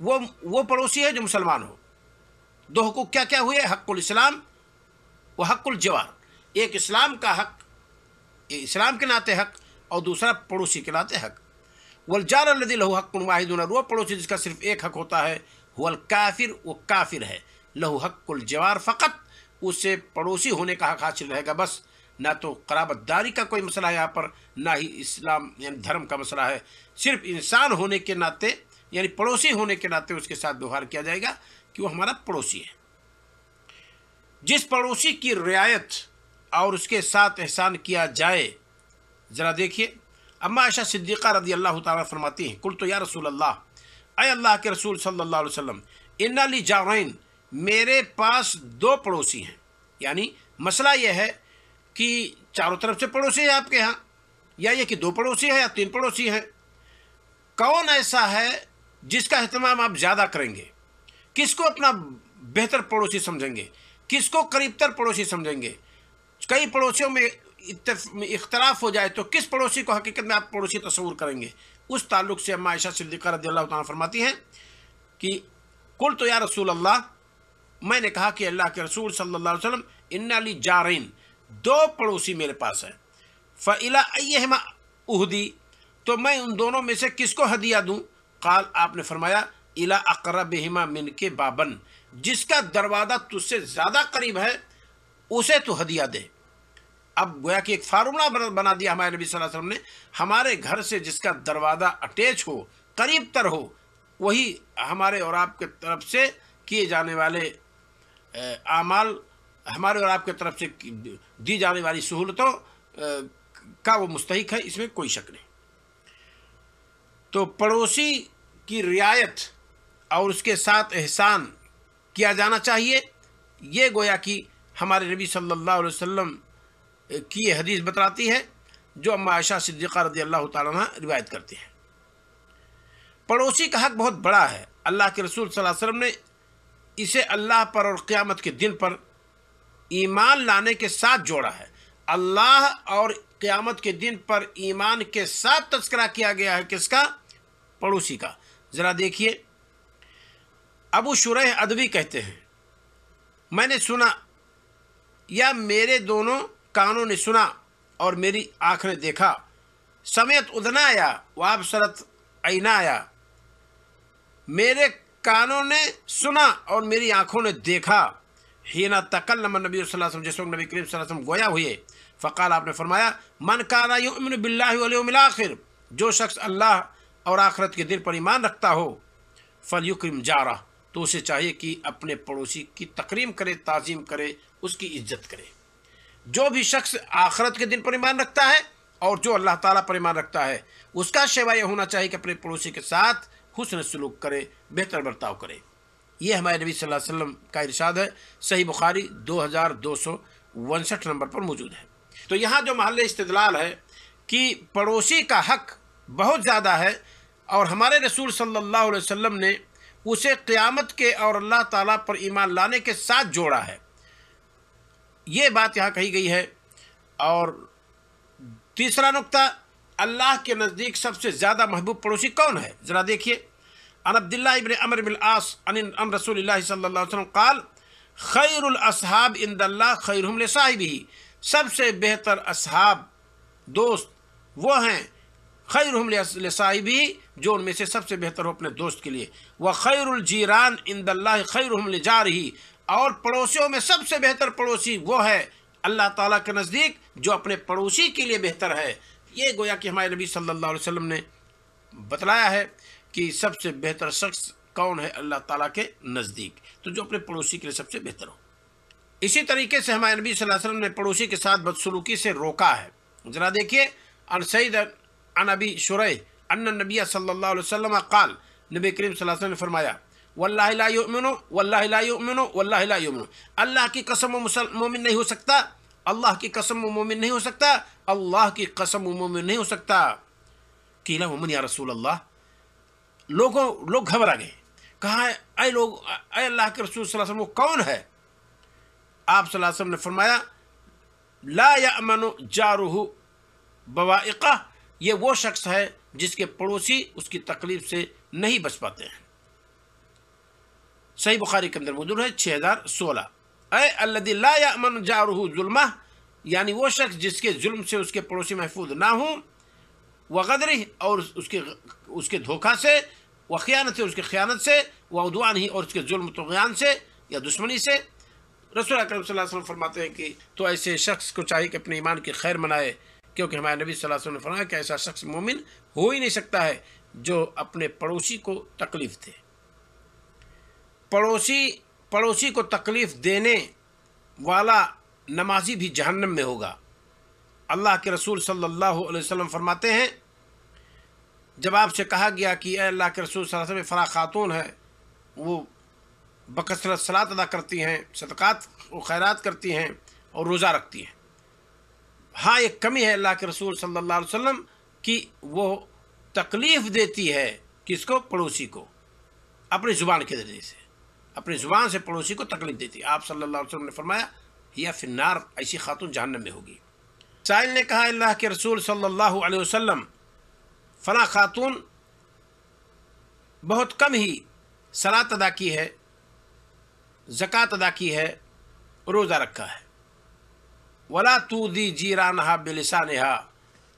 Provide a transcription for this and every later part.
وہ پڑوسی ہے جو مسلمان ہو۔ دو حقوق کیا کیا ہوئے؟ حق الاسلام و حق الجوار، ایک اسلام کا حق، اسلام کے ناطے حق، اور دوسرا پڑوسی کے ناطے حق۔ والجار الذی لہ حق واحد، وہ پڑوسی جس کا صرف ایک حق ہوتا ہے، هو الکافر، وہ کافر ہے، لہ حق الجوار فقط، اسے پڑوسی ہونے کا حق حاصل رہے گا بس، نہ تو قرابت داری کا کوئی مسئلہ ہے یہاں پر، نہ ہی اسلام یعنی دھرم کا مسئلہ ہے، صرف انسان ہونے کے ناطے یعنی پڑوسی ہونے کے ناطے اس کے ساتھ ویوہار کیا جائے گا کہ وہ ہمارا پڑوسی ہے۔ جس پڑوسی کی رعایت اور اس کے ساتھ احسان کیا جائے، ذرا دیکھیے، اما عائشہ صدیقہ رضی اللہ تعالیٰ فرماتی ہیں، قلت یا رسول اللہ، اے اللہ کے رسول صلی اللہ علیہ وسلم، ان لی جارین، میرے پاس دو پڑوسی ہیں، یعنی مسئلہ یہ ہے کہ چاروں طرف سے پڑوسی ہیں آپ کے ہاں، یا یہ کہ دو پڑوسی ہیں یا تین پڑوسی ہیں، کون ایسا ہے جس کا اہتمام آپ زیادہ کریں گے؟ کس کو اپنا بہتر پڑوسی سمجھیں گے؟ کس کو قریب تر پڑوسی سمجھیں گے؟ کئی پڑوسیوں میں اختلاف ہو جائے تو کس پڑوسی کو حقیقت میں آپ پڑوسی تصور کریں گے؟ اس تعلق سے اما عائشہ صدیقہ رضی اللہ تعالیٰ فرماتی ہیں کہ قلت یا رسول اللہ، میں نے کہا کہ اللہ کے رسول صلی اللہ علیہ وسلم، ان لی جارین، دو پڑوسی میرے پاس ہیں، فإلی ایہما اہدی، تو میں ان دونوں میں سے کس کو ہدیہ دوں؟ قال، آپ نے فرمایا، الی اقربہما منک بابن، جس کا دروازہ تجھ سے زیادہ قریب ہے اسے تو ہدیہ دے۔ اب گویا کہ ایک فارمولہ بنا دیا ہمارے نبی صلی اللہ علیہ وسلم نے، ہمارے گھر سے جس کا دروازہ اٹیچ ہو، قریب تر ہو، وہی ہمارے اور آپ کے طرف سے کیے جانے والے اعمال، ہمارے اور آپ کے طرف سے دی جانے والی سہولتوں کا وہ مستحق ہے، اس میں کوئی شک نہیں۔ تو پڑوسی کی رعایت اور اس کے ساتھ احسان کیا جانا چاہیے، یہ گویا کہ ہمارے نبی صلی اللہ علیہ وسلم کی یہ حدیث بتلاتی ہے جو اما عائشہ صدیقہ رضی اللہ تعالیٰ عنہ روایت کرتی ہیں۔ پڑوسی کا حق بہت بڑا ہے، اللہ کے رسول صلی اللہ علیہ وسلم نے اسے اللہ پر اور قیامت کے دن پر ایمان لانے کے ساتھ جوڑا ہے۔ اللہ اور قیامت کے دن پر ایمان کے ساتھ تذکرہ کیا گیا ہے، کس کا؟ پڑوسی کا۔ ذرا دیکھیے، ابو شریح ادوی کہتے ہیں، میں نے سنا یا میرے دونوں کانوں نے سنا اور میری آنکھ نے دیکھا، سمیت ادنایا و ابصرت عینایا، میرے کانوں نے سنا اور میری آنکھوں نے دیکھا، حین تکلم النبی صلی اللہ علیہ وسلم، جس وقت نبی کریم صلی اللہ علیہ وسلم گویا ہوئے، فقال، آپ نے فرمایا، من کان یؤمن باللہ والیوم الآخر، جو شخص اللہ اور آخرت کے دن پر ایمان رکھتا ہو، فلیکرم جارہ، تو اسے چاہیے کہ اپنے پڑوسی کی تکریم کرے، تعظیم کرے، اس کی عزت کرے۔ جو بھی شخص آخرت کے دن پر ایمان رکھتا ہے اور جو اللہ تعالیٰ پر ایمان رکھتا ہے، اس کا شیوا یہ ہونا چاہیے کہ اپنے پڑوسی کے ساتھ حسن سلوک کرے، بہتر برتاؤ کرے۔ یہ ہمارے نبی صلی اللہ علیہ وسلم کا ارشاد ہے، صحیح بخاری 2259 نمبر پر موجود ہے۔ تو یہاں جو محل استدلال ہے کہ پڑوسی کا حق بہت زیادہ ہے اور ہمارے رسول صلی اللہ علیہ وسلم نے اسے قیامت کے اور اللہ تعالیٰ پر ایمان لانے کے ساتھ جوڑا ہے، یہ بات یہاں کہی گئی ہے۔ اور تیسرا نقطہ، اللہ کے نزدیک سب سے زیادہ محبوب پڑوسی کون ہے؟ ذرا دیکھیے، عن عبداللہ ابن عمرو بن العاص عن رسول اللہ صلی اللہ علیہ وسلم قال، خیر الاصحاب عند اللہ خیرہم لصاحبہ، سب سے بہتر اصحاب، دوست وہ ہیں، خیرہم لصاحبہ، جو ان میں سے سب سے بہتر ہو اپنے دوست کے لیے، وخیر الجیران عند اللہ خیرہم لجارہ، اور پڑوسیوں میں سب سے بہتر پڑوسی وہ ہے اللہ تعالیٰ کے نزدیک جو اپنے پڑوسی کے لیے بہتر ہے۔ یہ گویا کہ ہمارے نبی صلی اللہ علیہ وسلم نے بتلایا ہے کہ سب سے بہتر شخص کون ہے اللہ تعالیٰ کے نزدیک، تو جو اپنے پڑوسی کے لیے سب سے بہتر ہو۔ اسی طریقے سے ہمارے نبی صلی اللہ علیہ وسلم نے پڑوسی کے ساتھ بدسلوکی سے روکا ہے۔ ذرا دیکھیے، عن سعید عن ابی شریح ان النبی صلی اللہ علیہ وسلم قال، نبی کریم صلی اللہ علیہ وسلم نے فرمایا، واللہ لا یؤمن واللہ لا یؤمن واللہ لا یؤمن، اللہ کی قسم وہ مومن نہیں ہو سکتا، اللہ کی قسم وہ مومن نہیں ہو سکتا، اللہ کی قسم وہ مومن نہیں ہو سکتا۔ قیل ومن یا رسول اللہ، لوگ گھبرا گئے، کہا اے اللہ کے رسول صلی اللہ علیہ وسلم، وہ کون ہے؟ آپ صلی اللہ علیہ وسلم نے فرمایا، لا یأمن جارہ بوائقہ، یہ وہ شخص ہے جس کے پڑوسی اس کی تکلیف سے نہیں بچ پاتے ہیں۔ صحیح بخاری کے اندر موجود ہے 6016. اے الذی لا یأمن جارہ ظلمہ، یعنی وہ شخص جس کے ظلم سے اس کے پڑوسی محفوظ نہ ہوں، وغدرہ، اور اس کے دھوکہ سے، وخیانت، اس کے خیانت سے، وعدوانہ، اور اس کے ظلم طغیان سے یا دشمنی سے. رسول اکرم صلی اللہ علیہ وسلم فرماتے ہیں کہ تو ایسے شخص کو چاہیے کہ اپنے ایمان کی خیر منائے، کیونکہ ہمارے نبی صلی اللہ علیہ وسلم نے فرمایا کہ ایسا شخص مومن ہو ہی نہیں سکتا ہے جو اپنے پڑوسی کو تکلیف دے. پڑوسی کو تکلیف دینے والا نمازی بھی جہنم میں ہوگا. اللہ کے رسول صلی اللہ علیہ وسلم فرماتے ہیں، جب آپ سے کہا گیا کہ اے اللہ کے رسول صلی اللہ علیہ وسلم، فلاں خاتون ہے، وہ بکثرت صلاۃ ادا کرتی ہیں، صدقات و خیرات کرتی ہیں اور روزہ رکھتی ہیں، ہاں ایک کمی ہے اللہ کے رسول صلی اللہ علیہ وسلم کہ وہ تکلیف دیتی ہے کس کو؟ پڑوسی کو، اپنی زبان کے ذریعے سے، اپنی زبان سے پڑوسی کو تکلیف دیتی ہے. آپ صلی اللہ علیہ وسلم نے فرمایا یا فی النار، ایسی خاتون جہنم میں ہوگی. سائل نے کہا اللہ کے رسول صلی اللہ علیہ وسلم، فلاں خاتون بہت کم ہی صلاۃ ادا کی ہے، زکوٰۃ ادا کی ہے، روزہ رکھا ہے، ولا تؤذی جیرانہا بلسانہا،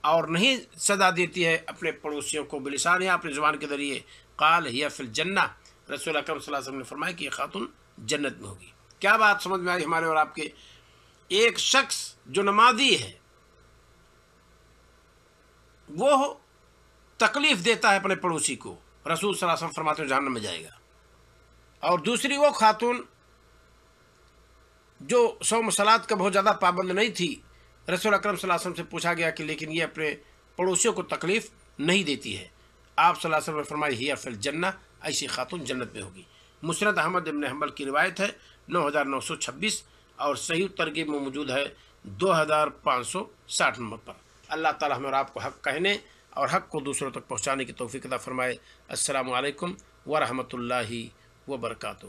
اور نہیں سزا دیتی ہے اپنے پڑوسیوں کو بلسانہا، اپنی زبان کے ذریعے. قال ہی فی الجنہ، رسول اکرم صلی اللہ علیہ وسلم نے فرمایا کہ یہ خاتون جنت میں ہوگی. کیا بات سمجھ میں آئی ہمارے اور آپ کے؟ ایک شخص جو نمازی ہے وہ تکلیف دیتا ہے اپنے پڑوسی کو، رسول صلی اللہ علیہ وسلم فرماتے ہیں جہنم میں جائے گا. اور دوسری وہ خاتون جو صوم صلات کا بہت زیادہ پابند نہیں تھی، رسول اکرم صلی اللہ علیہ وسلم سے پوچھا گیا کہ لیکن یہ اپنے پڑوسیوں کو تکلیف نہیں دیتی ہے. آپ صلی اللہ علیہ وسلم نے فرمایا ہی فی الجنہ، ایسی خاتون جنت میں ہوگی. مسند احمد بن حنبل کی روایت ہے 9926، اور صحیح ترغیب میں موجود ہے 2560 نمبر پر. اللہ تعالیٰ ہمیں اور آپ کو حق کہنے اور حق کو دوسروں تک پہنچانے کی توفیق عطا فرمائے. السلام علیکم ورحمۃ اللہ وبرکاتہ.